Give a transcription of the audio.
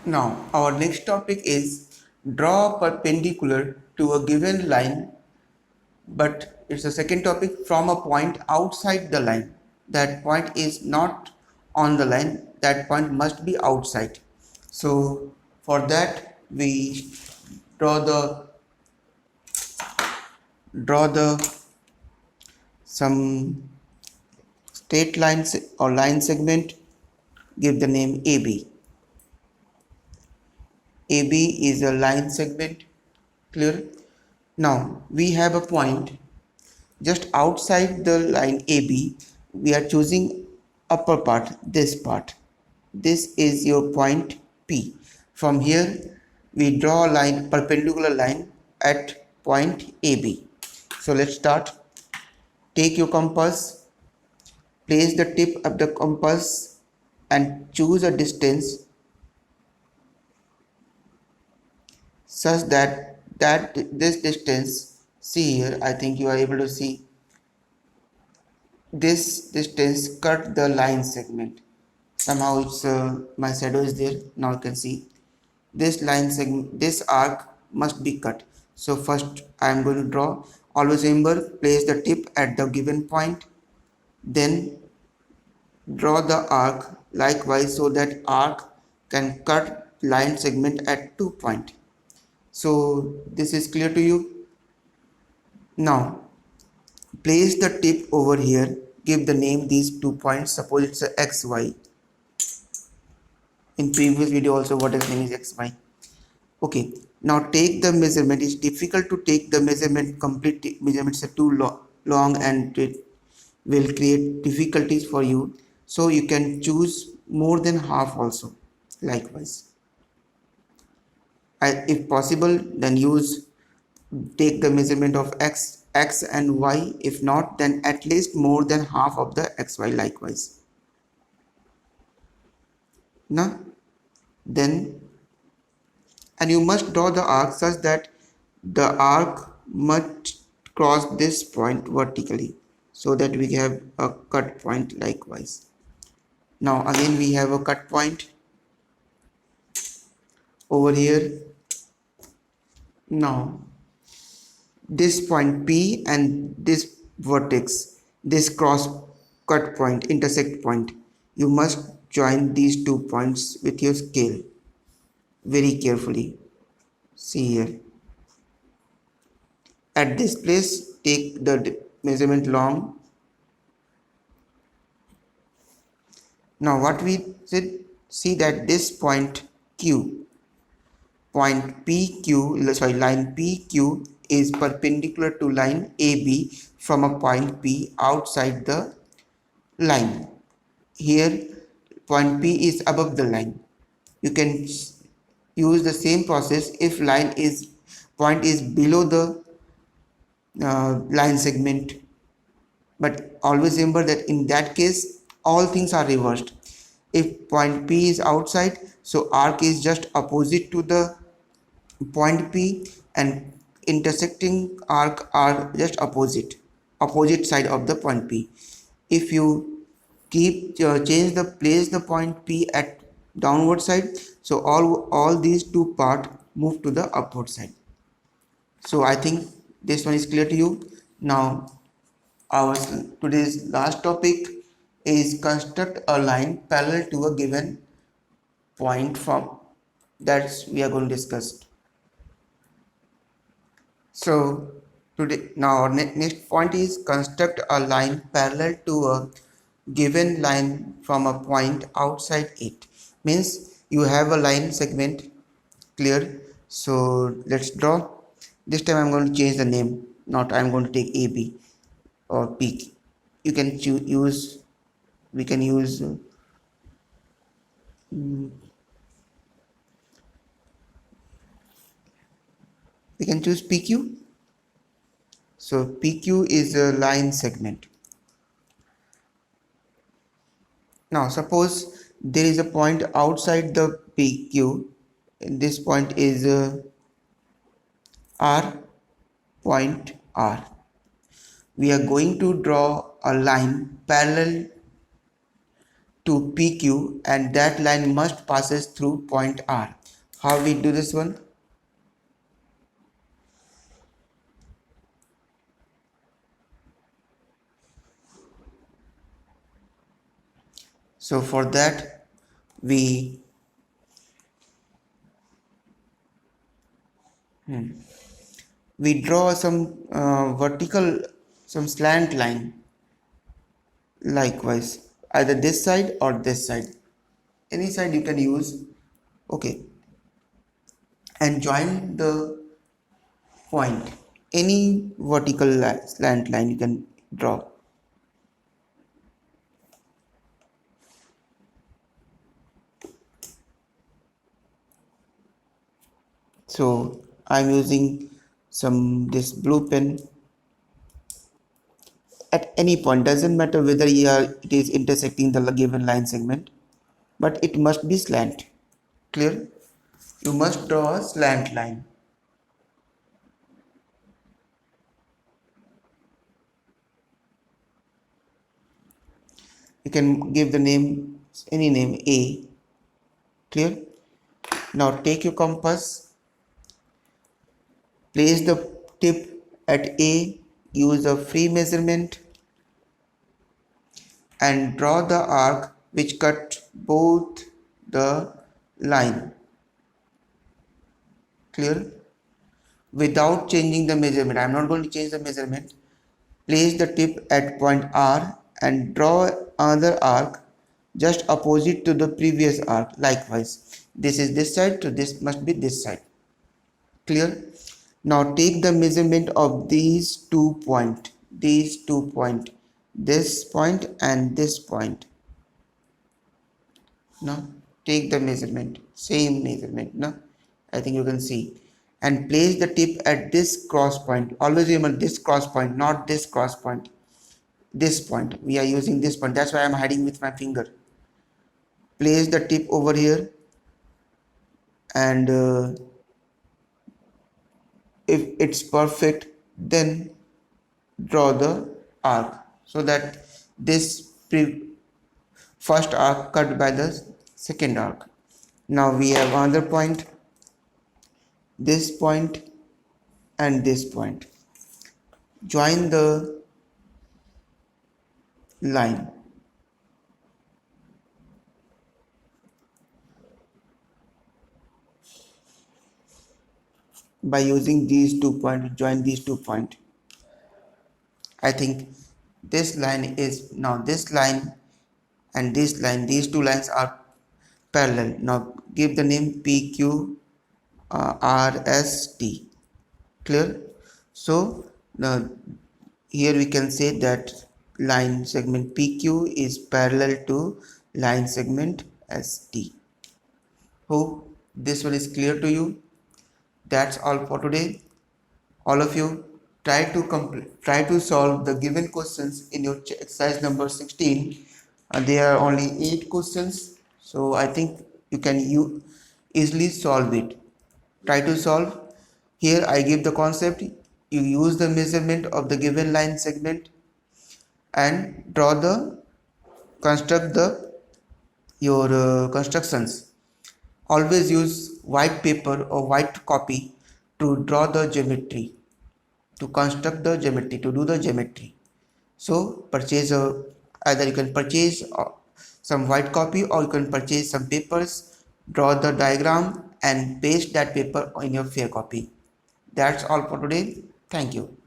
Now, our next topic is draw perpendicular to a given line, but it's a second topic from a point outside the line. That point is not on the line, that point must be outside. So, for that, we draw the draw the some straight lines or line segment, give the name AB. AB is a line segment, clear? Now we have a point just outside the line AB. We are choosing upper part, this part. This is your point P. From here we draw a line, perpendicular line at point AB. So let's start. Take your compass, place the tip of the compass and choose a distance such that this distance, see here, I think you are able to see, this distance cut the line segment. Somehow it's my shadow is there. Now you can see this line segment, this arc must be cut. So first I am going to draw. Always remember, place the tip at the given point, then draw the arc likewise so that arc can cut line segment at 2 points. So this is clear to you. Now place the tip over here, give the name these 2 points, suppose it's a xy. In previous video also what is name is xy. Okay, now take the measurement. It's difficult to take the measurement, complete measurements are too long and it will create difficulties for you. So you can choose more than half also, likewise. If possible, then take the measurement of x and y. If not, then at least more than half of the xy, likewise. Now then, and you must draw the arc such that the arc must cross this point vertically so that we have a cut point likewise. Now again we have a cut point over here. Now this point P and this vertex, this cross cut point, intersect point, you must join these 2 points with your scale very carefully. See here, at this place take the measurement long. Now what we said, see that this point Q, point PQ, sorry, line PQ is perpendicular to line AB from a point P outside the line. Here point P is above the line. You can use the same process if point is below the line segment, but always remember that in that case all things are reversed. If point P is outside, so arc is just opposite to the point P and intersecting arc are just opposite side of the point P. If you change the place the point P at downward side, so all these two part move to the upward side. So I think this one is clear to you. Now our today's last topic is construct a line parallel to a given point from that's we are going to discuss. So today now our next point is construct a line parallel to a given line from a point outside it. Means you have a line segment, clear. So let's draw. This time I'm going to change the name, not I'm going to take AB or P. You can use, we can use we can choose PQ. So PQ is a line segment. Now suppose there is a point outside the PQ, and this point is R, point R. We are going to draw a line parallel to PQ, and that line must passes through point R. How we do this one? So for that we draw some vertical, some slant line, likewise either this side or this side, any side you can use. Okay, and join the point, any vertical slant line you can draw. So I'm using this blue pen. At any point, doesn't matter whether it is intersecting the given line segment, but it must be slant. Clear? You must draw a slant line. You can give the name, any name, A. Clear? Now take your compass, place the tip at A, use a free measurement, and draw the arc which cut both the line. Clear? Without changing the measurement. I am not going to change the measurement. Place the tip at point R and draw another arc just opposite to the previous arc. Likewise, this is this side, so this must be this side. Clear? Now take the measurement of these 2 points, this point and this point. Now take the measurement, same measurement. Now I think you can see, and place the tip at this cross point. Always remember this cross point, not this cross point. This point, we are using this point, that's why I am hiding with my finger. Place the tip over here, and if it's perfect, then draw the arc, so that this first arc cut by the second arc. Now we have another point, this point and this point. Join the line. By using these 2 points, join these 2 points. I think this line is, now this line and this line, these 2 lines are parallel. Now give the name PQ RST. Clear? So now here we can say that line segment PQ is parallel to line segment ST. Hope this one is clear to you. That's all for today. All of you try to solve the given questions in your exercise number 16. There are only 8 questions, so I think you can easily solve it. Try to solve. Here I give the concept. You use the measurement of the given line segment and construct your constructions. Always use white paper or white copy to draw the geometry, to construct the geometry, to do the geometry. So either you can purchase some white copy, or you can purchase some papers, draw the diagram and paste that paper in your fair copy. That's all for today. Thank you.